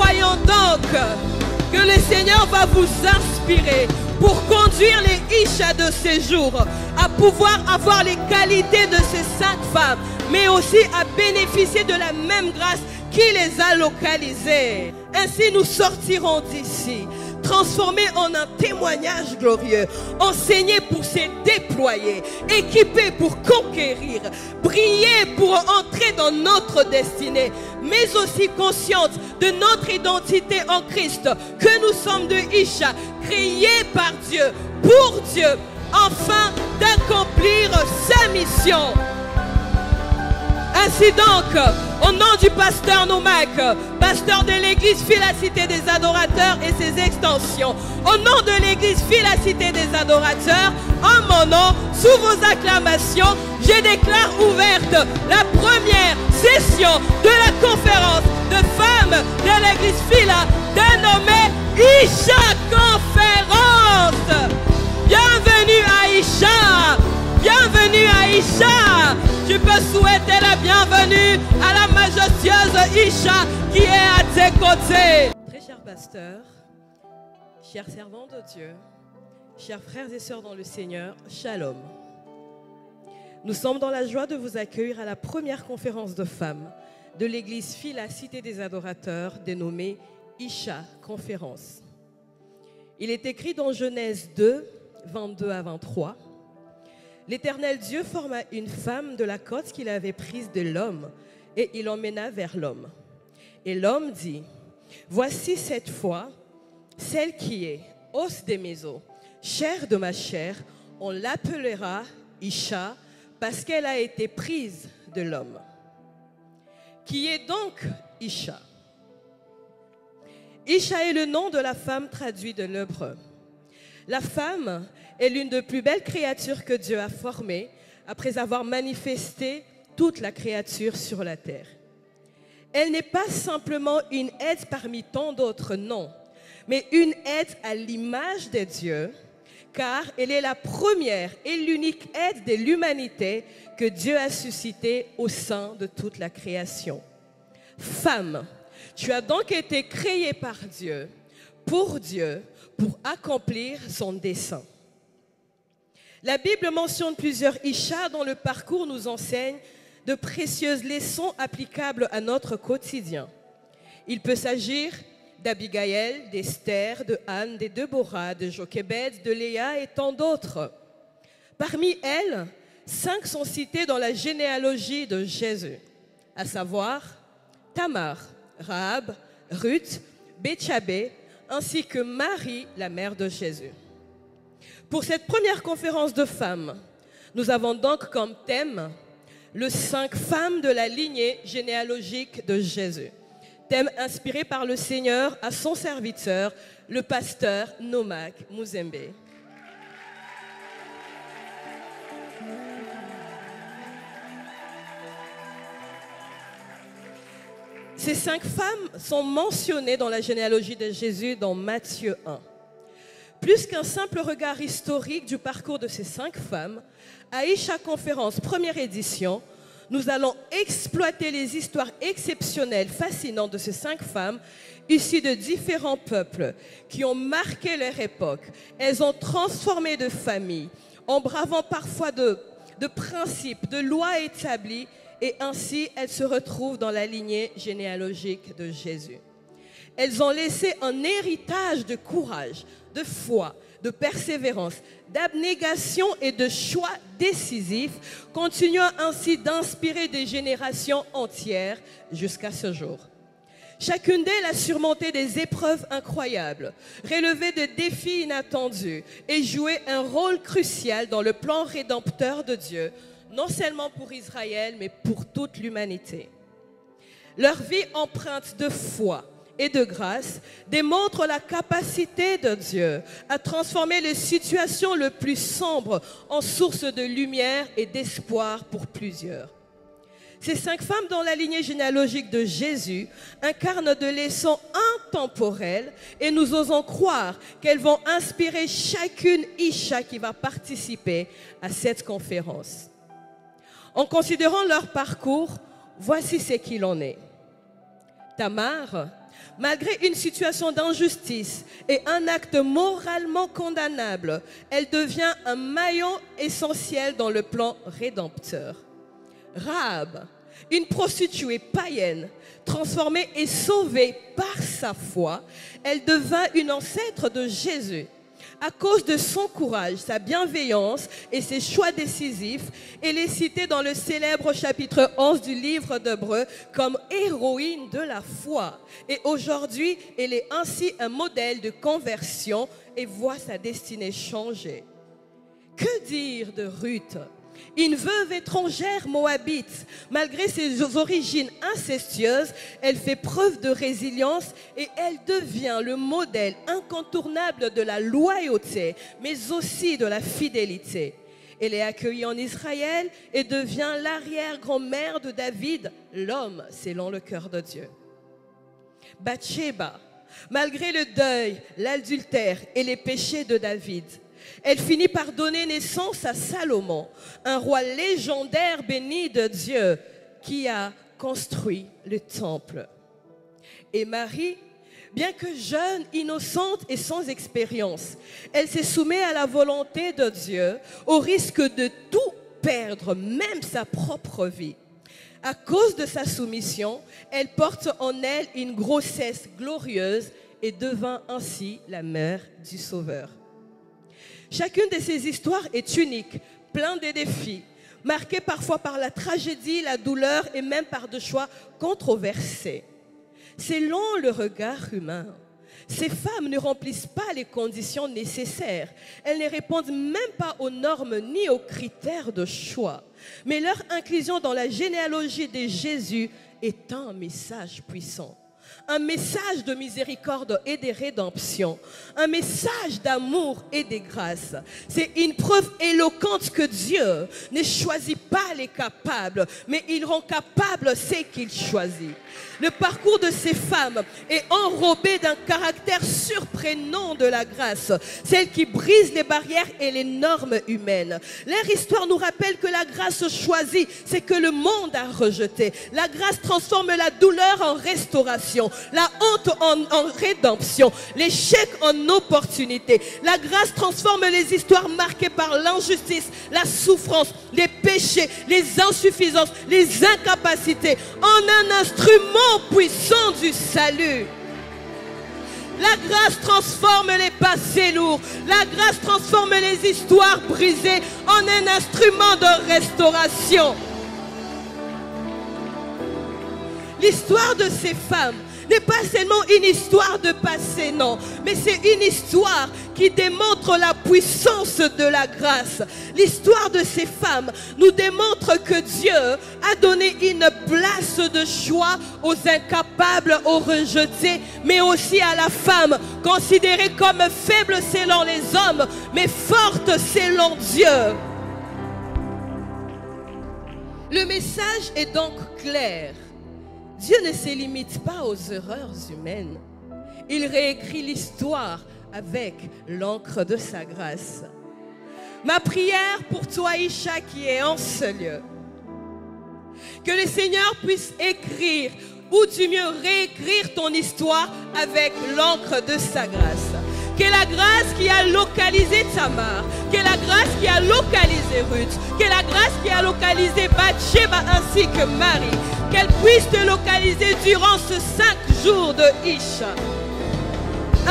croyons donc que le Seigneur va vous inspirer pour conduire les Isha de ces jours à pouvoir avoir les qualités de ces 5 femmes, mais aussi à bénéficier de la même grâce qui les a localisées. Ainsi nous sortirons d'ici, transformés en un témoignage glorieux, enseignés pour se déployer, équipés pour conquérir, briller pour entrer dans notre destinée, mais aussi conscientes de notre identité en Christ, que nous sommes de Isha, créés par Dieu, pour Dieu, afin d'accomplir sa mission. Ainsi donc, au nom du pasteur Nomak, pasteur de l'église Philia-Cité des Adorateurs et ses extensions, au nom de l'église Philia-Cité des Adorateurs, en mon nom, sous vos acclamations, je déclare ouverte la première session de la conférence de femmes de l'église Philia, dénommée Isha Conférence. Bienvenue à Isha. Bienvenue à Isha. Tu peux souhaiter la bienvenue à la majestueuse Isha qui est à tes côtés. Très cher pasteur, chers servants de Dieu, chers frères et sœurs dans le Seigneur, Shalom. Nous sommes dans la joie de vous accueillir à la première conférence de femmes de l'église Philia-Cité des Adorateurs dénommée Isha Conférence. Il est écrit dans Genèse 2, 22 à 23. L'Éternel Dieu forma une femme de la côte qu'il avait prise de l'homme, et il l'emmena vers l'homme. Et l'homme dit, voici cette fois, celle qui est os de mes os, chair de ma chair, on l'appellera Isha, parce qu'elle a été prise de l'homme. Qui est donc Isha? Isha est le nom de la femme traduit de l'hébreu. La femme est l'une des plus belles créatures que Dieu a formées après avoir manifesté toute la créature sur la terre. Elle n'est pas simplement une aide parmi tant d'autres, non, mais une aide à l'image de Dieu, car elle est la première et l'unique aide de l'humanité que Dieu a suscitée au sein de toute la création. Femme, tu as donc été créée par Dieu, pour accomplir son dessein. La Bible mentionne plusieurs Isha dont le parcours nous enseigne de précieuses leçons applicables à notre quotidien. Il peut s'agir d'Abigaël, d'Esther, de Anne, de Déborah, de Jochebed, de Léa et tant d'autres. Parmi elles, 5 sont citées dans la généalogie de Jésus, à savoir Tamar, Rahab, Ruth, Bétchabé, ainsi que Marie, la mère de Jésus. Pour cette première conférence de femmes, nous avons donc comme thème les 5 femmes de la lignée généalogique de Jésus. Thème inspiré par le Seigneur à son serviteur, le pasteur Nomak Muzembe. Ces 5 femmes sont mentionnées dans la généalogie de Jésus dans Matthieu 1. Plus qu'un simple regard historique du parcours de ces 5 femmes, à Isha Conférence première édition, nous allons exploiter les histoires exceptionnelles, fascinantes de ces 5 femmes issues de différents peuples qui ont marqué leur époque. Elles ont transformé de familles, en bravant parfois de principes, de lois établies, et ainsi elles se retrouvent dans la lignée généalogique de Jésus. Elles ont laissé un héritage de courage, de foi, de persévérance, d'abnégation et de choix décisifs, continuant ainsi d'inspirer des générations entières jusqu'à ce jour. Chacune d'elles a surmonté des épreuves incroyables, relevé des défis inattendus et joué un rôle crucial dans le plan rédempteur de Dieu, non seulement pour Israël, mais pour toute l'humanité. Leur vie empreinte de foi et de grâce démontre la capacité de Dieu à transformer les situations les plus sombres en source de lumière et d'espoir pour plusieurs. Ces 5 femmes dans la lignée généalogique de Jésus incarnent des leçons intemporelles et nous osons croire qu'elles vont inspirer chacune Isha qui va participer à cette conférence. En considérant leur parcours, voici ce qu'il en est. Tamar Malgré une situation d'injustice et un acte moralement condamnable, elle devient un maillon essentiel dans le plan rédempteur. Rahab, une prostituée païenne, transformée et sauvée par sa foi, elle devint une ancêtre de Jésus. À cause de son courage, sa bienveillance et ses choix décisifs, elle est citée dans le célèbre chapitre 11 du livre d'Hébreux comme héroïne de la foi. Et aujourd'hui, elle est ainsi un modèle de conversion et voit sa destinée changer. Que dire de Ruth ? Une veuve étrangère moabite, malgré ses origines incestueuses, elle fait preuve de résilience et elle devient le modèle incontournable de la loyauté, mais aussi de la fidélité. Elle est accueillie en Israël et devient l'arrière-grand-mère de David, l'homme selon le cœur de Dieu. Bathsheba, malgré le deuil, l'adultère et les péchés de David, elle finit par donner naissance à Salomon, un roi légendaire béni de Dieu qui a construit le temple. Et Marie, bien que jeune, innocente et sans expérience, elle se soumet à la volonté de Dieu au risque de tout perdre, même sa propre vie. À cause de sa soumission, elle porte en elle une grossesse glorieuse et devint ainsi la mère du Sauveur. Chacune de ces histoires est unique, pleine de défis, marquée parfois par la tragédie, la douleur et même par des choix controversés. Selon le regard humain, ces femmes ne remplissent pas les conditions nécessaires. Elles ne répondent même pas aux normes ni aux critères de choix. Mais leur inclusion dans la généalogie de Jésus est un message puissant. Un message de miséricorde et de rédemption, un message d'amour et de grâce. C'est une preuve éloquente que Dieu ne choisit pas les capables, mais il rend capables ceux qu'il choisit. Le parcours de ces femmes est enrobé d'un caractère surprenant de la grâce, celle qui brise les barrières et les normes humaines. Leur histoire nous rappelle que la grâce choisie, c'est que le monde a rejeté. La grâce transforme la douleur en restauration, la honte en rédemption, l'échec en opportunité. La grâce transforme les histoires marquées par l'injustice, la souffrance, les péchés, les insuffisances, les incapacités en un instrument puissant du salut. La grâce transforme les passés lourds. La grâce transforme les histoires brisées en un instrument de restauration. L'histoire de ces femmes n'est pas seulement une histoire de passé, non, mais c'est une histoire qui démontre la puissance de la grâce. L'histoire de ces femmes nous démontre que Dieu a donné une place de choix aux incapables, aux rejetés, mais aussi à la femme, considérée comme faible selon les hommes, mais forte selon Dieu. Le message est donc clair. Dieu ne se limite pas aux erreurs humaines. Il réécrit l'histoire avec l'encre de sa grâce. Ma prière pour toi, Isha, qui est en ce lieu, que le Seigneur puisse écrire, ou du mieux réécrire ton histoire avec l'encre de sa grâce. Que la grâce qui a localisé Tamar, que la grâce qui a localisé Ruth, que la grâce qui a localisé Bathsheba ainsi que Marie, qu'elle puisse te localiser durant ces 5 jours de Isha.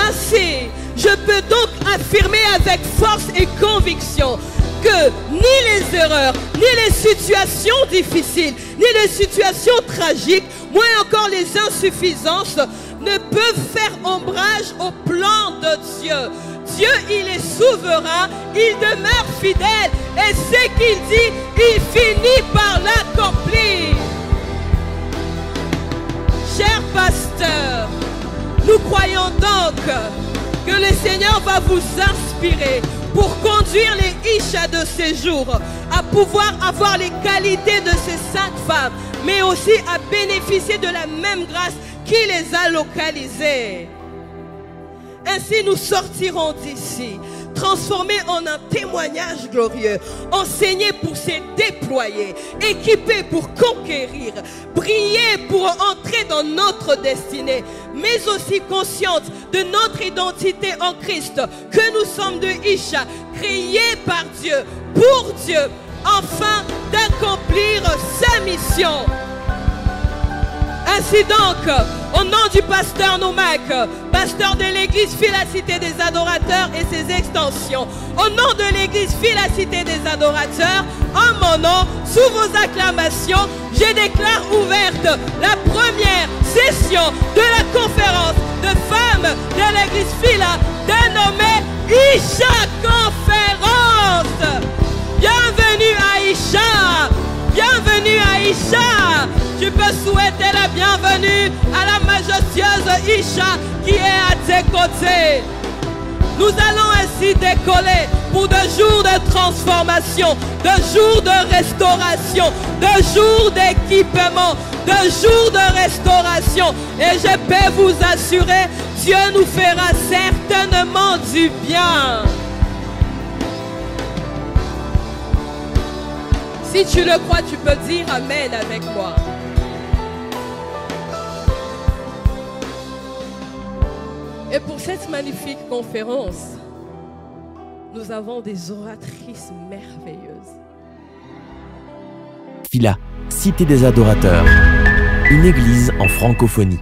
Ainsi, je peux donc affirmer avec force et conviction que ni les erreurs, ni les situations difficiles, ni les situations tragiques, moins encore les insuffisances, ne peuvent faire ombrage au plan de Dieu. Dieu, il est souverain, il demeure fidèle, et ce qu'il dit, il finit par l'accomplir. Chers pasteurs, nous croyons donc que le Seigneur va vous inspirer pour conduire les Isha de ces jours à pouvoir avoir les qualités de ces 5 femmes, mais aussi à bénéficier de la même grâce qui les a localisées. Ainsi, nous sortirons d'ici, transformés en un témoignage glorieux, enseignés pour se déployer, équipés pour conquérir, briller pour entrer dans notre destinée, mais aussi consciente de notre identité en Christ, que nous sommes de Isha, créés par Dieu, pour Dieu, afin d'accomplir sa mission. Ainsi donc, au nom du pasteur Noumac, pasteur de l'église Philacité des Adorateurs et ses extensions, au nom de l'église Philacité des Adorateurs, en mon nom, sous vos acclamations, je déclare ouverte la première session de la conférence de femmes de l'église Phila, dénommée Isha Conférence. Bienvenue à Isha. Bienvenue à Isha. Tu peux souhaiter la bienvenue à la majestueuse Isha qui est à tes côtés. Nous allons ainsi décoller pour 2 jours de transformation, 2 jours de restauration, 2 jours d'équipement, 2 jours de restauration. Et je peux vous assurer, Dieu nous fera certainement du bien. Si tu le crois, tu peux dire Amen avec moi. Et pour cette magnifique conférence, nous avons des oratrices merveilleuses. Phila, Cité des Adorateurs, une église en francophonie.